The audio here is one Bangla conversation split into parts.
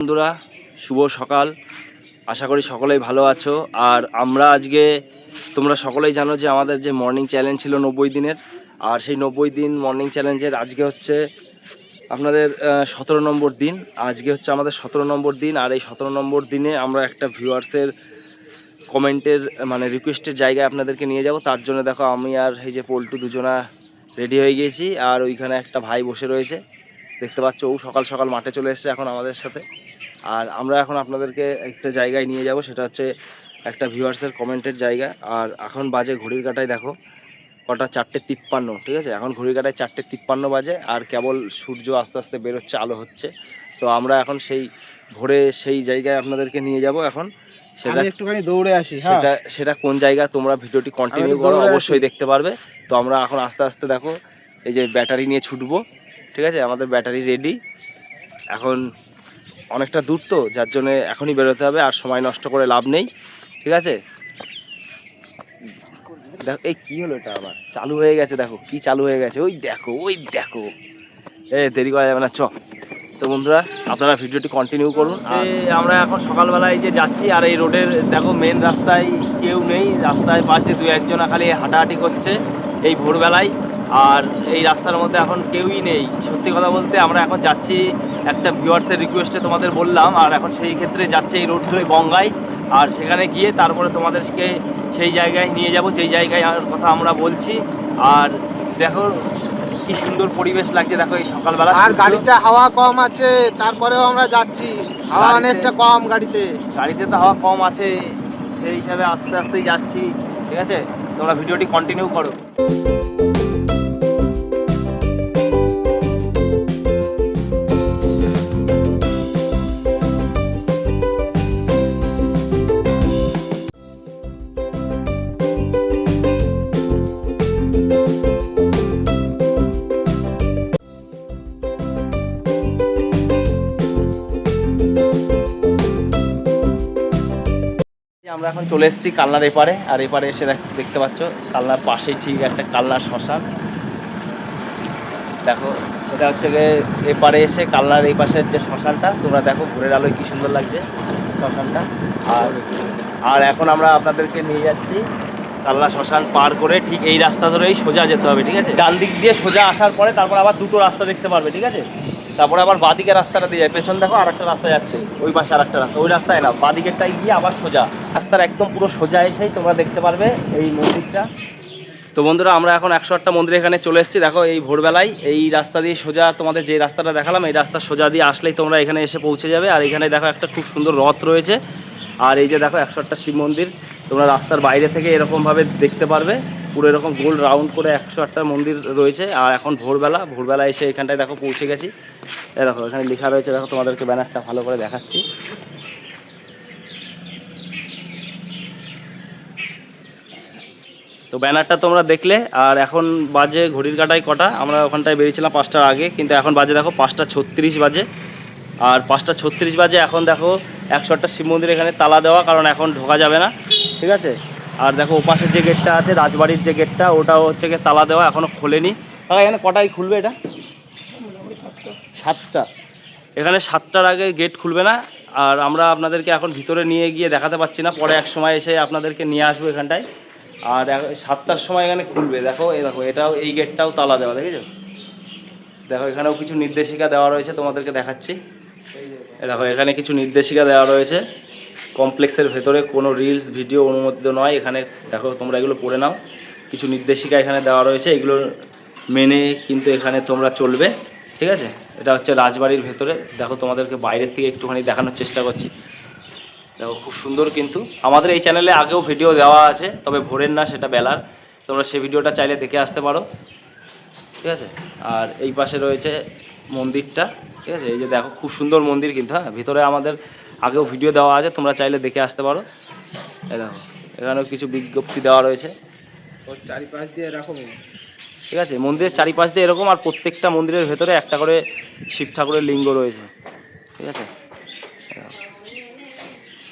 বন্ধুরা শুভ সকাল। আশা করি সকলেই ভালো আছো। আর আমরা আজকে তোমরা সকলেই জানো যে আমাদের যে মর্নিং চ্যালেঞ্জ ছিল 90 দিনের, আর সেই 90 দিন মর্নিং চ্যালেঞ্জের আজকে হচ্ছে আপনাদের 17 নম্বর দিন। আজকে হচ্ছে আমাদের 17 নম্বর দিন। আর এই 17 নম্বর দিনে আমরা একটা ভিউয়ার্সের কমেন্টের রিকোয়েস্টের জায়গায় আপনাদেরকে নিয়ে যাব। তার জন্য দেখো আমি আর এই যে পল্টু দুজনা রেডি হয়ে গিয়েছি, আর ওইখানে একটা ভাই বসে রয়েছে দেখতে পাচ্ছ। ও সকাল সকাল মাঠে চলে এসেছে এখন আমাদের সাথে। আর আমরা এখন আপনাদেরকে একটা জায়গায় নিয়ে যাব, সেটা হচ্ছে একটা ভিউয়ার্সের কমেন্টের জায়গা। আর এখন বাজে ঘড়ির কাঁটায় দেখো কটা 4:53, ঠিক আছে। এখন ঘড়ির কাঁটায় 4:53 বাজে, আর কেবল সূর্য আস্তে আস্তে বেরোচ্ছে, আলো হচ্ছে। তো আমরা এখন সেই ভোরে সেই জায়গায় আপনাদেরকে নিয়ে যাব। এখন সেটা একটুখানি দৌড়ে আসি। সেটা কোন জায়গা তোমরা ভিডিওটি কন্টিনিউ করো, অবশ্যই দেখতে পারবে। তো আমরা এখন আস্তে আস্তে দেখো এই যে ব্যাটারি নিয়ে ছুটবো, ঠিক আছে। আমাদের ব্যাটারি রেডি। এখন অনেকটা দূর তো, যার জন্য এখনই বেরোতে হবে, আর সময় নষ্ট করে লাভ নেই, ঠিক আছে। দেখো এই কি হলো, এটা আবার চালু হয়ে গেছে। দেখো কি চালু হয়ে গেছে, ওই দেখো দেরি করা যাবে না, চ। তো বন্ধুরা আপনারা ভিডিওটি কন্টিনিউ করুন। আমরা এখন সকালবেলায় যে যাচ্ছি, আর এই রোডের দেখো মেন রাস্তায় কেউ নেই। রাস্তায় পাশ দিয়ে 2-1 খালি হাঁটাহাঁটি করছে এই ভোরবেলায়। আর এই রাস্তার মধ্যে এখন কেউই নেই। সত্যি কথা বলতে আমরা এখন যাচ্ছি একটা ভিউয়ার্সের রিকোয়েস্টে তোমাদের বললাম, আর এখন সেই ক্ষেত্রে যাচ্ছে এই রোড ধরে গঙ্গায়। আর সেখানে গিয়ে তারপরে তোমাদেরকে সেই জায়গায় নিয়ে যাব যেই জায়গায় কথা আমরা বলছি। আর দেখো কি সুন্দর পরিবেশ লাগছে, দেখো এই সকালবেলা। আর গাড়িতে হাওয়া কম আছে, তারপরেও আমরা যাচ্ছি। হাওয়া অনেকটা কম গাড়িতে তো হাওয়া কম আছে, সেই হিসাবে আস্তে আস্তেই যাচ্ছি, ঠিক আছে। তোমরা ভিডিওটি কন্টিনিউ করো। আমরা এখন চলে এসেছি কালনার এপারে। আর এপারে এসে দেখতে পাচ্ছ কালনার পাশেই ঠিক একটা কালনার শ্মশান। দেখো এটা হচ্ছে এপারে এসে কালনার এই পাশের যে শ্মশানটা, তোমরা দেখো ভোরের আলোয় কি সুন্দর লাগছে শ্মশানটা। আর এখন আমরা আপনাদেরকে নিয়ে যাচ্ছি কালনা শ্মশান পার করে ঠিক এই রাস্তা ধরেই সোজা যেতে হবে, ঠিক আছে। ডান দিক দিয়ে সোজা আসার পরে তারপর আবার দুটো রাস্তা দেখতে পারবে, ঠিক আছে। তারপরে আবার বাঁদিকে রাস্তাটা দিয়ে যায়, পেছন দেখো আর একটা রাস্তা যাচ্ছে, ওই পাশে আর একটা রাস্তা, ওই রাস্তায় না, বাঁদিকেরটাই গিয়ে আবার সোজা রাস্তার একদম পুরো সোজা এসেই তোমরা দেখতে পারবে এই মন্দিরটা। তো বন্ধুরা আমরা এখন 108টা মন্দির এখানে চলে এসেছি। দেখো এই ভোরবেলায় এই রাস্তা দিয়ে সোজা, তোমাদের যে রাস্তাটা দেখালাম এই রাস্তা সোজা দিয়ে আসলেই তোমরা এখানে এসে পৌঁছে যাবে। আর এখানে দেখো একটা খুব সুন্দর রথ রয়েছে। আর এই যে দেখো 108টা শিব মন্দির তোমরা রাস্তার বাইরে থেকে এরকমভাবে দেখতে পারবে, পুরো এরকম গোল রাউন্ড করে 108টা মন্দির রয়েছে। আর এখন ভোরবেলা এসে এখানটায় দেখো পৌঁছে গেছি। এই দেখো এখানে লেখা রয়েছে, দেখো তোমাদেরকে ব্যানারটা ভালো করে দেখাচ্ছি। তো ব্যানারটা তোমরা দেখলে। আর এখন বাজে ঘড়ির কাঁটায় কটা, আমরা ওখানটায় বেরিয়েছিলাম 5টার আগে, কিন্তু এখন বাজে দেখো 5:36 বাজে। আর 5:36 বাজে এখন দেখো 108টা শিব মন্দির এখানে তালা দেওয়া, কারণ এখন ঢোকা যাবে না, ঠিক আছে। আর দেখো ওপাশের যে গেটটা আছে রাজবাড়ির যে গেটটা, ওটাও হচ্ছে গিয়ে তালা দেওয়া, এখনও খোলেনি। তাহলে এখানে কটায় খুলবে এটা? 7টা। এখানে 7টার আগে গেট খুলবে না। আর আমরা আপনাদেরকে এখন ভিতরে নিয়ে গিয়ে দেখাতে পারছি না, পরে এক সময় এসে আপনাদেরকে নিয়ে আসবো এখানটায়। আর 7টার সময় এখানে খুলবে। দেখো এটাও, এই গেটটাও তালা দেওয়া, দেখেছো। দেখো এখানেও কিছু নির্দেশিকা দেওয়া রয়েছে, তোমাদেরকে দেখাচ্ছি। দেখো এখানে কিছু নির্দেশিকা দেওয়া রয়েছে। কমপ্লেক্সের ভেতরে কোনো রিলস ভিডিও অনুমোদিত নয়। এখানে দেখো তোমরা এগুলো পড়ে নাও, কিছু নির্দেশিকা এখানে দেওয়া রয়েছে, এগুলো মেনে কিন্তু এখানে তোমরা চলবে, ঠিক আছে। এটা হচ্ছে রাজবাড়ির ভেতরে। দেখো তোমাদেরকে বাইরের থেকে একটুখানি দেখানোর চেষ্টা করছি। দেখো খুব সুন্দর। কিন্তু আমাদের এই চ্যানেলে আগেও ভিডিও দেওয়া আছে, তবে ভোরের না, সেটা বেলার। তোমরা সেই ভিডিওটা চাইলে দেখে আসতে পারো, ঠিক আছে। আর এই পাশে রয়েছে মন্দিরটা, ঠিক আছে। এই যে দেখো খুব সুন্দর মন্দির কিন্তু, হ্যাঁ। ভিতরে আমাদের আগেও ভিডিও দেওয়া আছে, তোমরা চাইলে দেখে আসতে পারো। এই দেখো এখানেও কিছু বিজ্ঞপ্তি দেওয়া রয়েছে, ওর চারিপাশ দিয়ে এরকম, ঠিক আছে। মন্দিরের চারিপাশ দিয়ে এরকম, আর প্রত্যেকটা মন্দিরের ভেতরে একটা করে শিব ঠাকুরের লিঙ্গ রয়েছে, ঠিক আছে।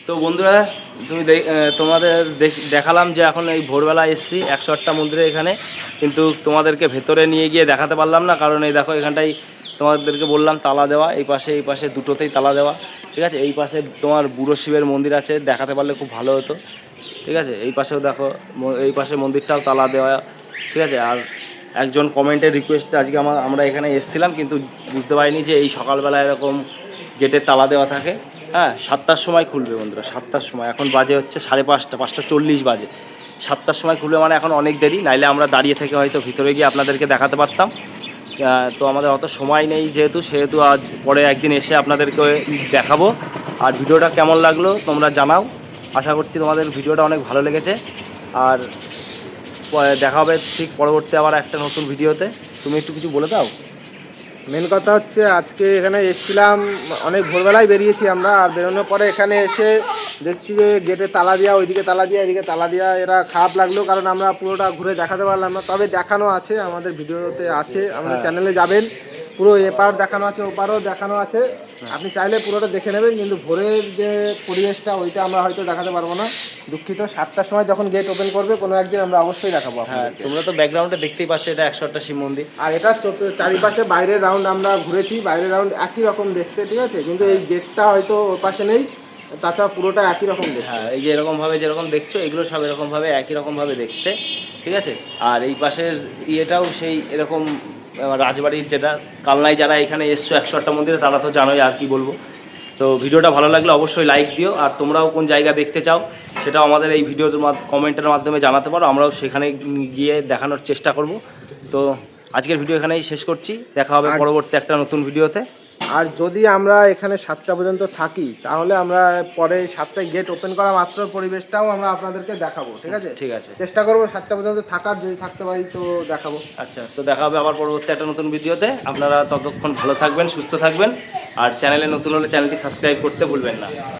তো বন্ধুরা তোমাদের দেখালাম যে এখন এই ভোরবেলা এসেছি 108টা মন্দিরে এখানে, কিন্তু তোমাদেরকে ভেতরে নিয়ে গিয়ে দেখাতে পারলাম না, কারণ এই দেখো এখানটাই তোমাদেরকে বললাম তালা দেওয়া, এই পাশে দুটোতেই তালা দেওয়া। ঠিক আছে। এই পাশে তোমার বুড়ো শিবের মন্দির আছে, দেখাতে পারলে খুব ভালো হতো। ঠিক আছে, এই পাশেও দেখো, এই পাশে মন্দিরটাও তালা দেওয়া। ঠিক আছে। আর একজন কমেন্টের রিকোয়েস্ট আজকে আমরা এখানে এসেছিলাম, কিন্তু বুঝতে পারিনি যে এই সকালবেলা এরকম গেটের তালা দেওয়া থাকে। হ্যাঁ, 7টার সময় খুলবে বন্ধুরা, 7টার সময়। এখন বাজে হচ্ছে 5:30, 5:40 বাজে। 7টার সময় খুলবে মানে এখন অনেক দেরি, নাইলে আমরা দাঁড়িয়ে থেকে হয়তো ভিতরে গিয়ে আপনাদেরকে দেখাতে পারতাম। তো আমাদের অত সময় নেই সেহেতু আজ পরে একদিন এসে আপনাদেরকে দেখাবো। আর ভিডিওটা কেমন লাগলো তোমরা জানাও। আশা করছি তোমাদের ভিডিওটা অনেক ভালো লেগেছে। আর দেখা হবে ঠিক পরবর্তী আবার একটা নতুন ভিডিওতে। তুমি একটু কিছু বলে দাও। মেন কথা হচ্ছে আজকে এখানে এসেছিলাম, অনেক ভোরবেলায় বেরিয়েছি আমরা, আর বেরোনোর পরে এখানে এসে দেখছি যে গেটে তালা দেওয়া, ওইদিকে তালা দেওয়া, এদিকে তালা দেওয়া। এরা খারাপ লাগলো, কারণ আমরা পুরোটা ঘুরে দেখাতে পারলাম না। তবে দেখানো আছে, আমাদের ভিডিওতে আছে, আমাদের চ্যানেলে যাবেন, পুরো এপার দেখানো আছে, ওপারও দেখানো আছে। আপনি চাইলে পুরোটা দেখে নেবেন, কিন্তু ভোরের যে পরিবেশটা ওইটা আমরা হয়তো দেখাতে পারবো না, দুঃখিত। 7টার সময় যখন গেট ওপেন করবে কোনো একদিন আমরা অবশ্যই দেখাবো। হ্যাঁ, তোমরা তো ব্যাকগ্রাউন্ডে দেখতেই পাচ্ছ, এটা 108টা শিব মন্দির। আর এটা চারিপাশে বাইরের রাউন্ড আমরা ঘুরেছি, বাইরের রাউন্ড একই রকম দেখতে, ঠিক আছে, কিন্তু এই গেটটা হয়তো ওর পাশে নেই, তাছাড়া পুরোটা একই রকম দেখতে। হ্যাঁ, এই যে এরকমভাবে যেরকম দেখছো, এগুলো সব এরকমভাবে একই রকমভাবে দেখতে। ঠিক আছে। আর এই পাশের ইয়েটাও সেই এরকম রাজবাড়ির, যেটা কালনায় যারা এখানে এসছো 108টা মন্দিরে, তারা তো জানোই, আর কি বলবো। তো ভিডিওটা ভালো লাগলে অবশ্যই লাইক দিও। আর তোমরাও কোন জায়গা দেখতে চাও সেটাও আমাদের এই ভিডিওর কমেন্টের মাধ্যমে জানাতে পারো, আমরাও সেখানে গিয়ে দেখানোর চেষ্টা করব। তো আজকের ভিডিও এখানেই শেষ করছি, দেখা হবে পরবর্তী একটা নতুন ভিডিওতে। আর যদি আমরা এখানে 7টা পর্যন্ত থাকি, তাহলে আমরা পরে 7টায় গেট ওপেন করা মাত্র পরিবেশটাও আমরা আপনাদেরকে দেখাবো, ঠিক আছে। ঠিক আছে, চেষ্টা করবো 7টা পর্যন্ত থাকার, যদি থাকতে পারি তো দেখাবো। আচ্ছা, তো দেখা হবে আবার পরবর্তী একটা নতুন ভিডিওতে। আপনারা ততক্ষণ ভালো থাকবেন, সুস্থ থাকবেন। আর চ্যানেলে নতুন হলে চ্যানেলটি সাবস্ক্রাইব করতে ভুলবেন না।